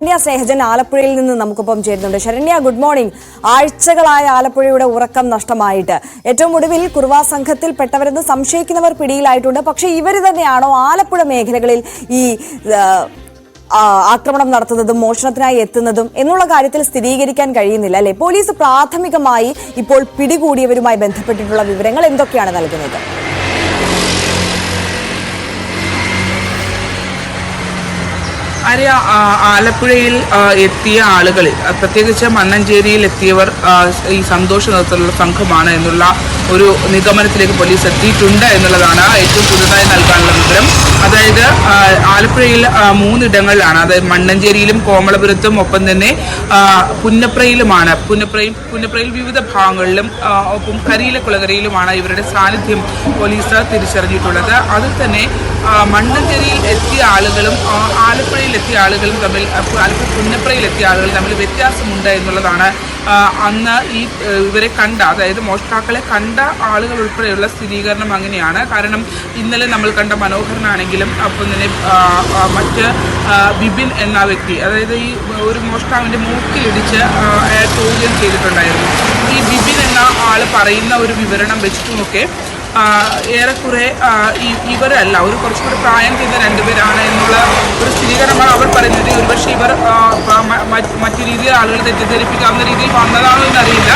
ശരണ്യ സ്നേഹജൻ ആലപ്പുഴയിൽ നിന്ന് നമുക്കൊപ്പം ചേരുന്നുണ്ട്. Saranya, good morning. ആഴ്ചകളായ ആലപ്പുഴയുടെ ഉറക്കം നഷ്ടമായിട്ട് ഏറ്റവും ഒടുവിൽ കുറുവാ സംഘത്തിൽപ്പെട്ടവരെന്ന് സംശയിക്കുന്നവർ പിടിയിലായിട്ടുണ്ട്. പക്ഷേ ഇവർ തന്നെയാണോ ആലപ്പുഴ മേഖലകളിൽ ഈ ആക്രമണം നടത്തുന്നതും മോഷണത്തിനായി എത്തുന്നതും എന്നുള്ള കാര്യത്തിൽ സ്ഥിരീകരിക്കാൻ കഴിയുന്നില്ല അല്ലെ? പോലീസ് പ്രാഥമികമായി ഇപ്പോൾ പിടികൂടിയവരുമായി ബന്ധപ്പെട്ടിട്ടുള്ള വിവരങ്ങൾ എന്തൊക്കെയാണ് നൽകുന്നത്? ആലപ്പുഴയിൽ എത്തിയ ആളുകളിൽ പ്രത്യേകിച്ച് മണ്ണഞ്ചേരിയിൽ എത്തിയവർ ഈ സന്തോഷ നേതൃത്വത്തിലുള്ള സംഘമാണ് എന്നുള്ള ഒരു നിഗമനത്തിലേക്ക് പോലീസ് എത്തിയിട്ടുണ്ട് എന്നുള്ളതാണ് ഏറ്റവും പുതുതായി നൽകാനുള്ള വിവരം. അതായത് ആലപ്പുഴയിൽ 3 ഇടങ്ങളിലാണ്, അതായത് മണ്ണഞ്ചേരിയിലും കോമളപുരത്തും ഒപ്പം തന്നെ പുന്നപ്രയിലുമാണ്. പുന്നപ്രയിൽ വിവിധ ഭാഗങ്ങളിലും ഒപ്പം കരിയിലക്കുളകരയിലുമാണ് ഇവരുടെ സാന്നിധ്യം പോലീസ് തിരിച്ചറിഞ്ഞിട്ടുള്ളത്. അതിൽ തന്നെ മണ്ണഞ്ചേരിയിൽ എത്തിയ ആളുകളും ആലപ്പുഴയിൽ എത്തിയ ആളുകളും തമ്മിൽ, ആലപ്പുഴ പുന്നപ്രയിൽ എത്തിയ ആളുകൾ തമ്മിൽ വ്യത്യാസമുണ്ട് എന്നുള്ളതാണ് അന്ന് ഈ ഇവരെ കണ്ട, അതായത് മോഷ്ടാക്കളെ കണ്ട ആളുകൾ ഉൾപ്പെടെയുള്ള സ്ഥിരീകരണം അങ്ങനെയാണ്. കാരണം ഇന്നലെ നമ്മൾ കണ്ട മനോഹരനാണെങ്കിലും അപ്പം തന്നെ മറ്റ് ബിബിൻ എന്ന വ്യക്തി, അതായത് ഈ ഒരു മോഷ്ടാവിൻ്റെ മൂക്കിലിടിച്ച് അയാൾ പോവുകയും ചെയ്തിട്ടുണ്ടായിരുന്നു. ഈ ബിബിൻ എന്ന ആൾ പറയുന്ന ഒരു വിവരണം വെച്ചിട്ടുമൊക്കെ ഏറെക്കുറെ ഇവരല്ല, ഒരു കുറച്ചുകൂടി പ്രായം ചെയ്ത 2 പേരാണ് എന്നുള്ള ഒരു സ്ഥിരീകരണമാണ് അവർ പറയുന്നത്. ഒരുപക്ഷെ ഇവർ മറ്റു രീതിയിൽ ആളുകൾ തെറ്റിദ്ധരിപ്പിക്കാവുന്ന രീതിയിൽ വന്നതാണോ എന്നറിയില്ല.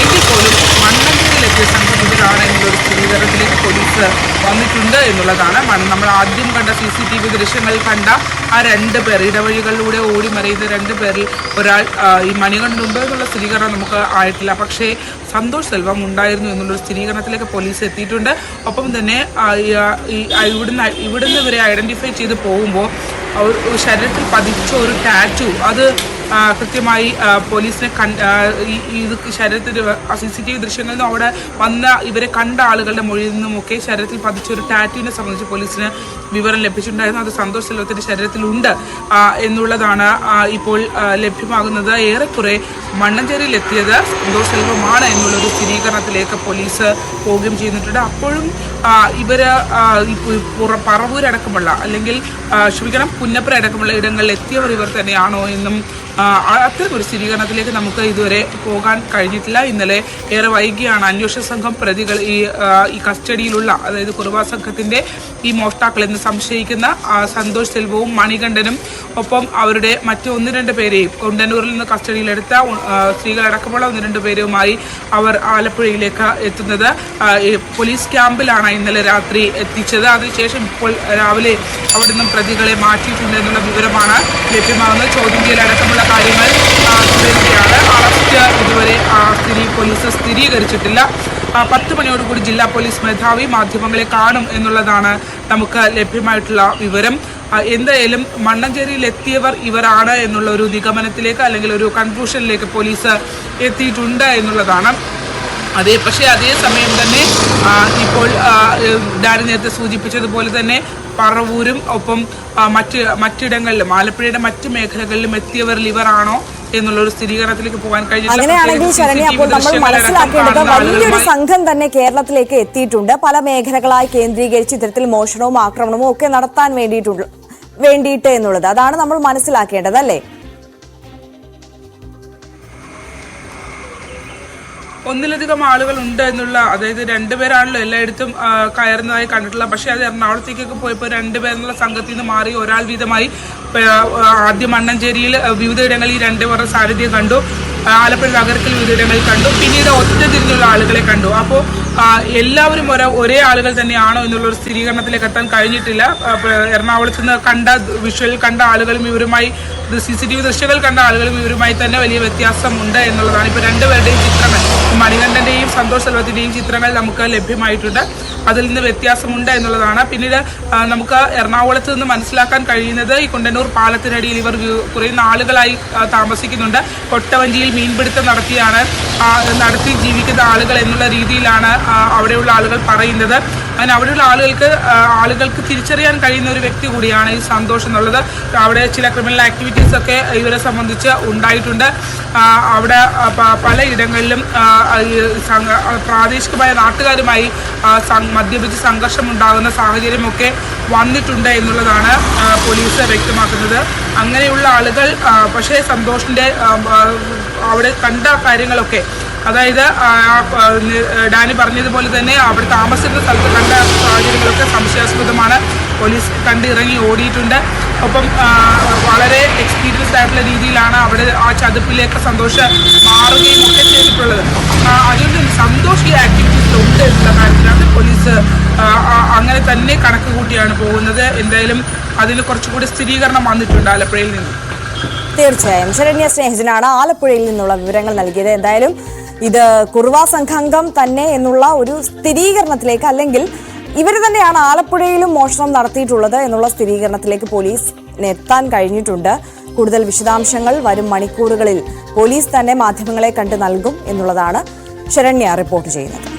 എങ്കിൽ പോലും മണ്ണഞ്ചേരിയിലെത്തിയ സംഘം ഇവരാണ് എന്നുള്ളൊരു സ്ഥിരീകരണത്തിലേക്ക് പോലീസ് വന്നിട്ടുണ്ട് എന്നുള്ളതാണ്. നമ്മൾ ആദ്യം കണ്ട CCTV ദൃശ്യങ്ങളിൽ കണ്ട ആ 2 പേർ, ഇടവഴികളിലൂടെ ഓടി മറിയുന്ന 2 പേരിൽ ഒരാൾ ഈ മണികണ്ഠനുണ്ട് എന്നുള്ള സ്ഥിരീകരണം നമുക്ക് ആയിട്ടില്ല. പക്ഷേ സന്തോഷ് സെൽവം ഉണ്ടായിരുന്നു എന്നുള്ളൊരു സ്ഥിരീകരണത്തിലേക്ക് പോലീസ് എത്തിയിട്ടുണ്ട്. ഒപ്പം തന്നെ ഇവിടുന്ന് ഇവരെ ഐഡൻറ്റിഫൈ ചെയ്ത് പോകുമ്പോൾ ശരീരത്തിൽ പതിച്ച ഒരു ടാറ്റു, അത് കൃത്യമായി പോലീസിനെ ഇത് ശരീരത്തിൽ CCTV ദൃശ്യങ്ങളിൽ നിന്നും അവിടെ വന്ന ഇവരെ കണ്ട ആളുകളുടെ മൊഴിയിൽ നിന്നുമൊക്കെ ശരീരത്തിൽ പതിച്ച ഒരു ടാറ്റുവിനെ സംബന്ധിച്ച് പോലീസിന് വിവരം ലഭിച്ചിട്ടുണ്ടായിരുന്നു. അത് സന്തോഷ് സെൽവത്തിൻ്റെ ശരീരത്തിലുണ്ട് എന്നുള്ളതാണ് ഇപ്പോൾ ലഭ്യമാകുന്നത്. ഏറെക്കുറെ മണ്ണഞ്ചേരിയിൽ എത്തിയത് സന്തോഷ് സെൽവമാണ് എന്നുള്ളൊരു സ്ഥിരീകരണത്തിലേക്ക് പോലീസ് പോവുകയും ചെയ്തിട്ടുണ്ട്. അപ്പോഴും ഇവർ പറവൂരടക്കമുള്ള, അല്ലെങ്കിൽ പുന്നപ്ര അടക്കമുള്ള ഇടങ്ങളിൽ എത്തിയവർ ഇവർ തന്നെയാണോ എന്നും അത്തരമൊരു സ്ഥിരീകരണത്തിലേക്ക് നമുക്ക് ഇതുവരെ പോകാൻ കഴിഞ്ഞിട്ടില്ല. ഇന്നലെ ഏറെ വൈകിയാണ് അന്വേഷണ സംഘം പ്രതികൾ ഈ കസ്റ്റഡിയിലുള്ള, അതായത് കുറുവാ സംഘത്തിൻ്റെ ഈ മോഷ്ടാക്കളെന്ന് സംശയിക്കുന്ന സന്തോഷ് സെൽവവും മണികണ്ഠനും ഒപ്പം അവരുടെ മറ്റ് 1-2 പേരെയും കൊണ്ടന്നൂരിൽ നിന്ന് കസ്റ്റഡിയിലെടുത്ത സ്ത്രീകളടക്കമുള്ള 1-2 പേരുമായി അവർ ആലപ്പുഴയിലേക്ക് എത്തുന്നത് പോലീസ് ക്യാമ്പിലാണ് ഇന്നലെ രാത്രി എത്തിച്ചത്. അതിനുശേഷം ഇപ്പോൾ രാവിലെ അവിടെ നിന്നും പ്രതികളെ മാറ്റിയിട്ടുണ്ട് എന്നുള്ള വിവരമാണ് ലഭ്യമാകുന്നത്. ചോദ്യം ചെയ്യലടക്കമുള്ള കാര്യങ്ങൾ തുടരുകയാണ്. അറസ്റ്റ് ഇതുവരെ പോലീസ് സ്ഥിരീകരിച്ചിട്ടില്ല. 10 മണിയോടുകൂടി ജില്ലാ പോലീസ് മേധാവി മാധ്യമങ്ങളെ കാണും എന്നുള്ളതാണ് നമുക്ക് ലഭ്യമായിട്ടുള്ള വിവരം. എന്തായാലും മണ്ണഞ്ചേരിയിൽ എത്തിയവർ ഇവരാണ് എന്നുള്ള ഒരു നിഗമനത്തിലേക്ക്, അല്ലെങ്കിൽ ഒരു കൺക്ലൂഷനിലേക്ക് പോലീസ് എത്തിയിട്ടുണ്ട് എന്നുള്ളതാണ്. പക്ഷേ അതേ സമയം തന്നെ ഇപ്പോൾ ഡാനി നേരത്തെ സൂചിപ്പിച്ചതുപോലെ തന്നെ പറവൂരും ഒപ്പം മറ്റിടങ്ങളിലും ആലപ്പുഴയുടെ മറ്റ് മേഖലകളിലും എത്തിയവരിൽ ഇവരാണോ എന്നുള്ളൊരു സ്ഥിരീകരണത്തിലേക്ക് പോകാൻ കഴിഞ്ഞില്ല. അങ്ങനെയാണെങ്കിൽ ശരണ്യ, അപ്പോൾ നമ്മൾ മനസ്സിലാക്കേണ്ടത് വലിയൊരു സംഘം തന്നെ കേരളത്തിലേക്ക് എത്തിയിട്ടുണ്ട്. പല മേഖലകളായി കേന്ദ്രീകരിച്ച് ഇത്തരത്തിൽ മോഷണവും ആക്രമണവും ഒക്കെ നടത്താൻ വേണ്ടിയിട്ട് എന്നുള്ളത്, അതാണ് നമ്മൾ മനസ്സിലാക്കേണ്ടത് അല്ലേ? ഒന്നിലധികം ആളുകൾ ഉണ്ട് എന്നുള്ള, അതായത് 2 പേരാണല്ലോ എല്ലായിടത്തും കയറുന്നതായി കണ്ടിട്ടുള്ള. പക്ഷേ അത് എറണാകുളത്തേക്കൊക്കെ പോയപ്പോൾ 2 പേരെന്നുള്ള സംഘത്തിൽ നിന്ന് മാറി ഒരാൾ വീതമായി ആദ്യം മണ്ണഞ്ചേരിയിൽ വിവിധയിടങ്ങളിൽ 2 പേരുടെ സാന്നിധ്യം കണ്ടു, ആലപ്പുഴ നഗരത്തിൽ വിവിധയിടങ്ങളിൽ കണ്ടു, പിന്നീട് ഒറ്റതിരിഞ്ഞുള്ള ആളുകളെ കണ്ടു. അപ്പോൾ എല്ലാവരും ഒരേ ആളുകൾ തന്നെയാണോ എന്നുള്ളൊരു സ്ഥിരീകരണത്തിലേക്ക് എത്താൻ കഴിഞ്ഞിട്ടില്ല. എറണാകുളത്ത് നിന്ന് കണ്ട വിഷ്വലിൽ കണ്ട ആളുകളും ഇവരുമായി, CCTV ദൃശ്യങ്ങൾ കണ്ട ആളുകളും ഇവരുമായി തന്നെ വലിയ വ്യത്യാസമുണ്ട് എന്നുള്ളതാണ്. ഇപ്പോൾ 2 പേരുടെയും ചിത്രങ്ങൾ, മണികണ്ഠൻ്റെയും സന്തോഷ് സെൽവത്തിൻ്റെയും ചിത്രങ്ങൾ നമുക്ക് ലഭ്യമായിട്ടുണ്ട്. അതിൽ നിന്ന് വ്യത്യാസമുണ്ട് എന്നുള്ളതാണ്. പിന്നീട് നമുക്ക് എറണാകുളത്ത് നിന്ന് മനസ്സിലാക്കാൻ കഴിയുന്നത് ഈ കൊണ്ടന്നൂർ പാലത്തിനടിയിൽ ഇവർ കുറേ നാളുകളായി താമസിക്കുന്നുണ്ട്. കൊട്ടവഞ്ചിയിൽ മീൻപിടുത്തം നടത്തി ജീവിക്കുന്ന ആളുകൾ എന്നുള്ള രീതിയിലാണ് അവിടെയുള്ള ആളുകൾ പറയുന്നത്. അങ്ങനെ അവിടെയുള്ള ആളുകൾക്ക് തിരിച്ചറിയാൻ കഴിയുന്ന ഒരു വ്യക്തി കൂടിയാണ് ഈ സന്തോഷ് എന്നുള്ളത്. അവിടെ ചില ക്രിമിനൽ ആക്ടിവിറ്റീസ് ഒക്കെ ഇവരെ സംബന്ധിച്ച് ഉണ്ടായിട്ടുണ്ട്. അവിടെ പലയിടങ്ങളിലും പ്രാദേശികമായ നാട്ടുകാരുമായി മദ്യപിച്ച് സംഘർഷമുണ്ടാകുന്ന സാഹചര്യമൊക്കെ വന്നിട്ടുണ്ട് എന്നുള്ളതാണ് പോലീസ് വ്യക്തമാക്കുന്നത്. അങ്ങനെയുള്ള ആളുകൾ പക്ഷേ സന്തോഷിൻ്റെ അവിടെ കണ്ട കാര്യങ്ങളൊക്കെ, അതായത് ഡാനി പറഞ്ഞതുപോലെ തന്നെ അവിടെ താമസിക്കുന്ന സ്ഥലത്ത് കണ്ട സാഹചര്യങ്ങളൊക്കെ സംശയാസ്പദമാണ്. പോലീസ് കണ്ടിറങ്ങി ഓടിയിട്ടുണ്ട്. ഒപ്പം വളരെ എക്സ്പീരിയൻസ്ഡ് ആയിട്ടുള്ള രീതിയിലാണ് അവിടെ ആ ചതുപ്പിലേക്ക് സന്തോഷ് മാറുകയും ഒക്കെ ചെയ്തിട്ടുള്ളത്. അതുകൊണ്ട് തന്നെ സന്തോഷ് ഈ ആക്ടിവിറ്റീസിലുണ്ട് എന്നുള്ള കാര്യത്തിലാണ് പോലീസ് അങ്ങനെ തന്നെ കണക്ക് കൂട്ടിയാണ് പോകുന്നത്. എന്തായാലും അതിന് കുറച്ചുകൂടി സ്ഥിരീകരണം വന്നിട്ടുണ്ട് ആലപ്പുഴയിൽ നിന്ന്. തീർച്ചയായും ശരണ്യ സ്നേഹജനാണ് ആലപ്പുഴയിൽ നിന്നുള്ള വിവരങ്ങൾ നൽകിയത്. എന്തായാലും ഇത് കുറുവാ സംഘാംഗം തന്നെ എന്നുള്ള ഒരു സ്ഥിരീകരണത്തിലേക്ക്, അല്ലെങ്കിൽ ഇവർ തന്നെയാണ് ആലപ്പുഴയിലും മോഷണം നടത്തിയിട്ടുള്ളത് എന്നുള്ള സ്ഥിരീകരണത്തിലേക്ക് പോലീസിന് എത്താൻ കഴിഞ്ഞിട്ടുണ്ട്. കൂടുതൽ വിശദാംശങ്ങൾ വരും മണിക്കൂറുകളിൽ പോലീസ് തന്നെ മാധ്യമങ്ങളെ കണ്ട് നൽകും എന്നുള്ളതാണ് ശരണ്യ റിപ്പോർട്ട് ചെയ്യുന്നത്.